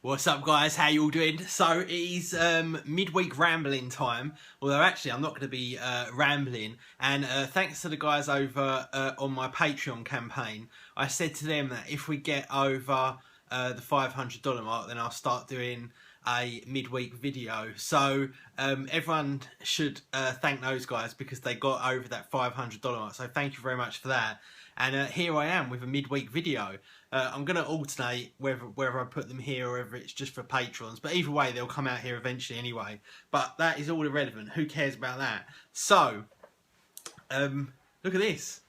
What's up, guys? How you all doing? So it is midweek rambling time, although actually I'm not going to be rambling, and thanks to the guys over on my Patreon campaign, I said to them that if we get over the $500 mark, then I'll start doing a midweek video. So everyone should thank those guys because they got over that $500 mark, so thank you very much for that. And here I am with a midweek video. I'm going to alternate whether I put them here or whether it's just for patrons. But either way, they'll come out here eventually anyway. But that is all irrelevant. Who cares about that? So, look at this.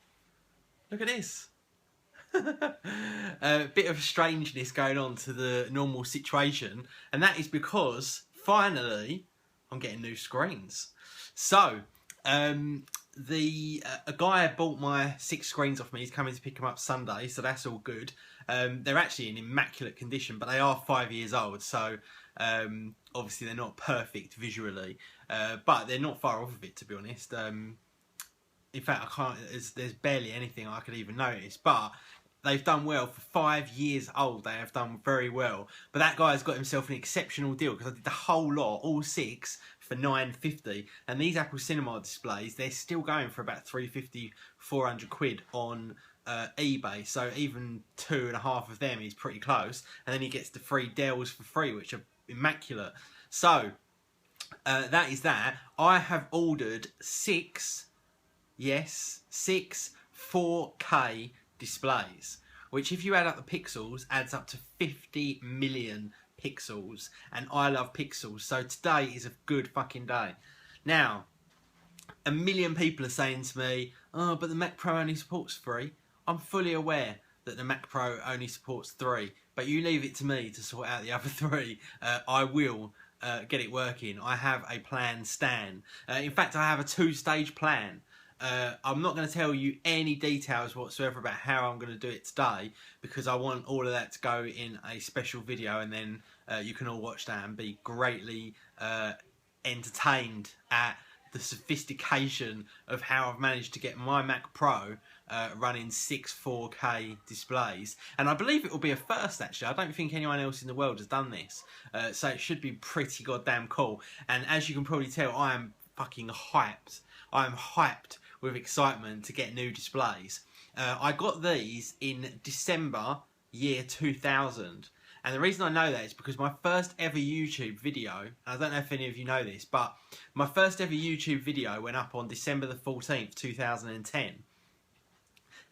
Look at this. A bit of strangeness going on to the normal situation. And that is because, finally, I'm getting new screens. So, a guy bought my 6 screens off me. He's coming to pick them up Sunday, so that's all good. They're actually in immaculate condition, but they are 5 years old, so obviously they're not perfect visually, but they're not far off of it, to be honest. In fact, there's barely anything I could even notice, but they've done well. For 5 years old, they have done very well. But that guy's got himself an exceptional deal because I did the whole lot, all 6, for $9.50. And these Apple Cinema displays, they're still going for about $350, 400 quid on eBay. So even 2.5 of them is pretty close. And then he gets the 3 Dells for free, which are immaculate. So that is that. I have ordered 6 4K displays, which if you add up the pixels adds up to 50 million pixels, and I love pixels, so today is a good fucking day. Now, a million people are saying to me, oh, but the Mac Pro only supports 3. I'm fully aware that the Mac Pro only supports 3, but you leave it to me to sort out the other 3. I will get it working. I have a plan, Stan. In fact, I have a 2-stage plan. I'm not going to tell you any details whatsoever about how I'm going to do it today because I want all of that to go in a special video, and then you can all watch that and be greatly entertained at the sophistication of how I've managed to get my Mac Pro running 6 4K displays. And I believe it will be a first, actually. I don't think anyone else in the world has done this, so it should be pretty goddamn cool. And as you can probably tell, I am fucking hyped. I am hyped with excitement to get new displays. I got these in December year 2000, and the reason I know that is because my first ever YouTube video, and I don't know if any of you know this, but my first ever YouTube video went up on December the 14th 2010,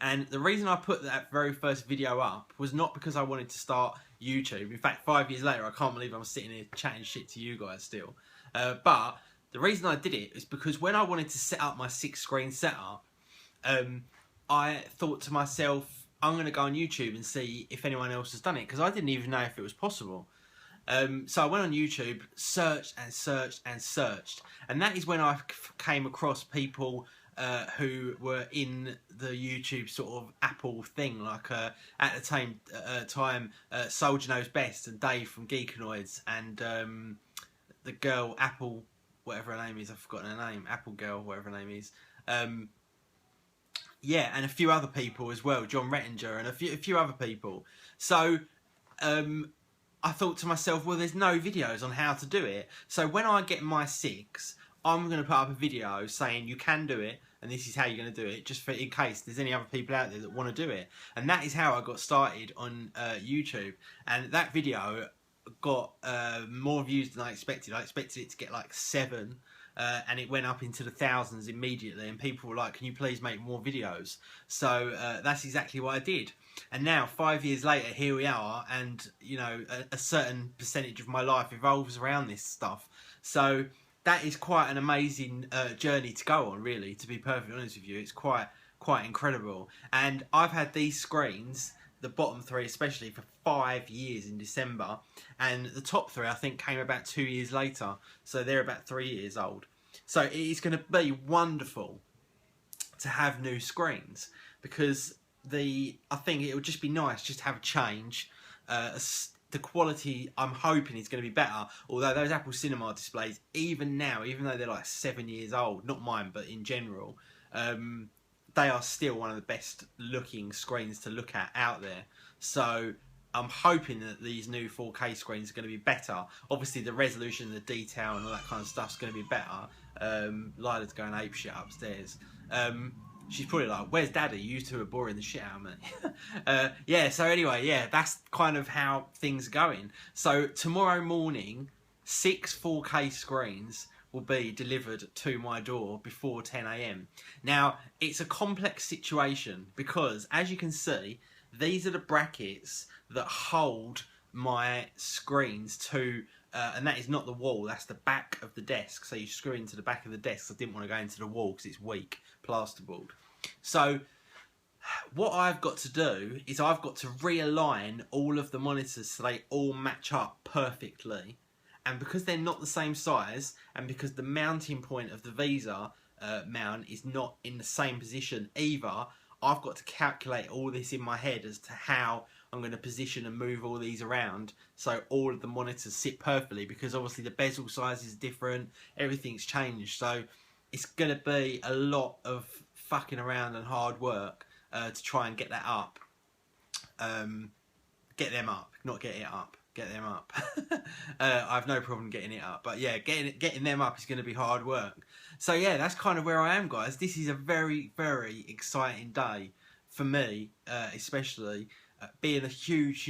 and the reason I put that very first video up was not because I wanted to start YouTube. In fact, 5 years later, I can't believe I'm sitting here chatting shit to you guys still, but the reason I did it is because when I wanted to set up my 6-screen setup, I thought to myself, I'm going to go on YouTube and see if anyone else has done it, because I didn't even know if it was possible. So I went on YouTube, searched and searched and searched, and that is when I came across people who were in the YouTube sort of Apple thing, like at the time Soldier Knows Best and Dave from Geekanoids and the girl Apple, whatever her name is, I've forgotten her name, Apple Girl, whatever her name is. Yeah, and a few other people as well, John Rettinger and a few other people. So I thought to myself, well, there's no videos on how to do it. So when I get my 6, I'm going to put up a video saying you can do it, and this is how you're going to do it, just in case there's any other people out there that want to do it. And that is how I got started on YouTube. And that video got more views than I expected. I expected it to get like 7, and it went up into the thousands immediately, and people were like, can you please make more videos? So that's exactly what I did. And now 5 years later, here we are, and you know, a certain percentage of my life evolves around this stuff. So that is quite an amazing journey to go on, really, to be perfectly honest with you. It's quite incredible. And I've had these screens, the bottom 3 especially, for 5 years in December, and the top 3 I think came about 2 years later, so they're about 3 years old. So it is going to be wonderful to have new screens, because I think it would just be nice just to have a change. The quality, I'm hoping, is going to be better, although those Apple Cinema displays, even now, even though they're like 7 years old, not mine but in general, they are still one of the best looking screens to look at out there. So I'm hoping that these new 4K screens are going to be better. Obviously, the resolution, the detail, and all that kind of stuff's going to be better. Lila's going ape shit upstairs. She's probably like, "Where's Daddy? You two are boring the shit out of me." Yeah. So anyway, yeah, that's kind of how things are going. So tomorrow morning, 6 4K screens will be delivered to my door before 10 a.m. Now, it's a complex situation because, as you can see, these are the brackets that hold my screens to, and that is not the wall, that's the back of the desk. So you screw into the back of the desk. I didn't want to go into the wall because it's weak plasterboard. So what I've got to do is I've got to realign all of the monitors so they all match up perfectly. And because they're not the same size, and because the mounting point of the VESA mount is not in the same position either, I've got to calculate all this in my head as to how I'm going to position and move all these around so all of the monitors sit perfectly, because obviously the bezel size is different, everything's changed. So it's going to be a lot of fucking around and hard work to try and get that up. Get them up, not get it up. Get them up. I have no problem getting it up, but yeah, getting them up is going to be hard work. So yeah, that's kind of where I am, guys. This is a very, very exciting day for me, especially being a huge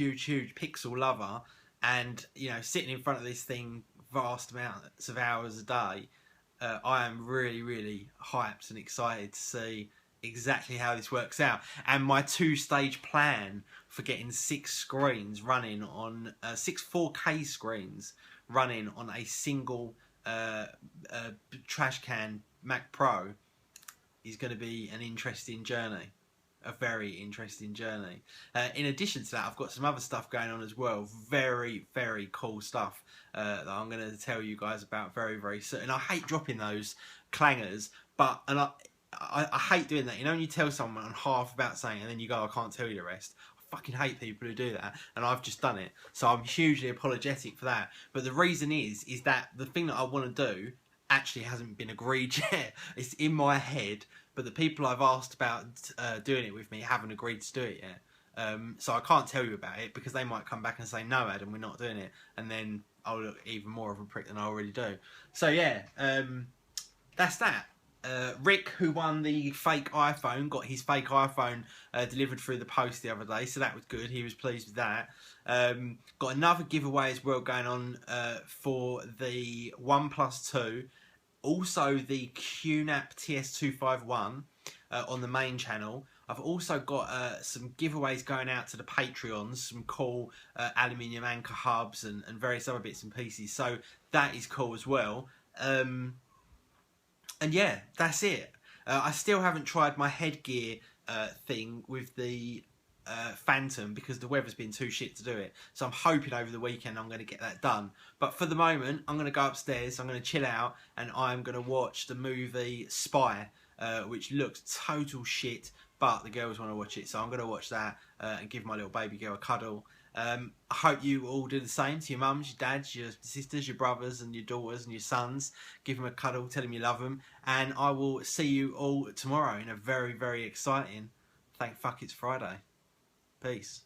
Pixel lover, and you know, sitting in front of this thing vast amounts of hours a day. I am really hyped and excited to see exactly how this works out, and my 2-stage plan for getting 6 screens running on 6 4K screens running on a single trash can Mac Pro is going to be an interesting journey, a very interesting journey. In addition to that, I've got some other stuff going on as well, very cool stuff that I'm going to tell you guys about very soon. I hate dropping those clangers, but I hate doing that. You know, when you tell someone half about something and then you go, I can't tell you the rest. I fucking hate people who do that, and I've just done it. So I'm hugely apologetic for that. But the reason is that the thing that I want to do actually hasn't been agreed yet. It's in my head, but the people I've asked about doing it with me haven't agreed to do it yet. So I can't tell you about it because they might come back and say, no, Adam, we're not doing it. And then I'll look even more of a prick than I already do. So yeah, that's that. Rick, who won the fake iPhone, got his fake iPhone delivered through the post the other day, so that was good. He was pleased with that. Got another giveaway as well going on for the OnePlus 2, also the QNAP TS251 on the main channel. I've also got some giveaways going out to the Patreons, some cool aluminium anchor hubs and various other bits and pieces, so that is cool as well. And yeah, that's it. I still haven't tried my headgear thing with the Phantom because the weather's been too shit to do it. So I'm hoping over the weekend I'm going to get that done. But for the moment, I'm going to go upstairs, I'm going to chill out, and I'm going to watch the movie Spy, which looks total shit, but the girls want to watch it. So I'm going to watch that and give my little baby girl a cuddle. I hope you all do the same to your mums, your dads, your sisters, your brothers and your daughters and your sons. Give them a cuddle, tell them you love them, and I will see you all tomorrow in a very exciting, thank fuck it's Friday. Peace.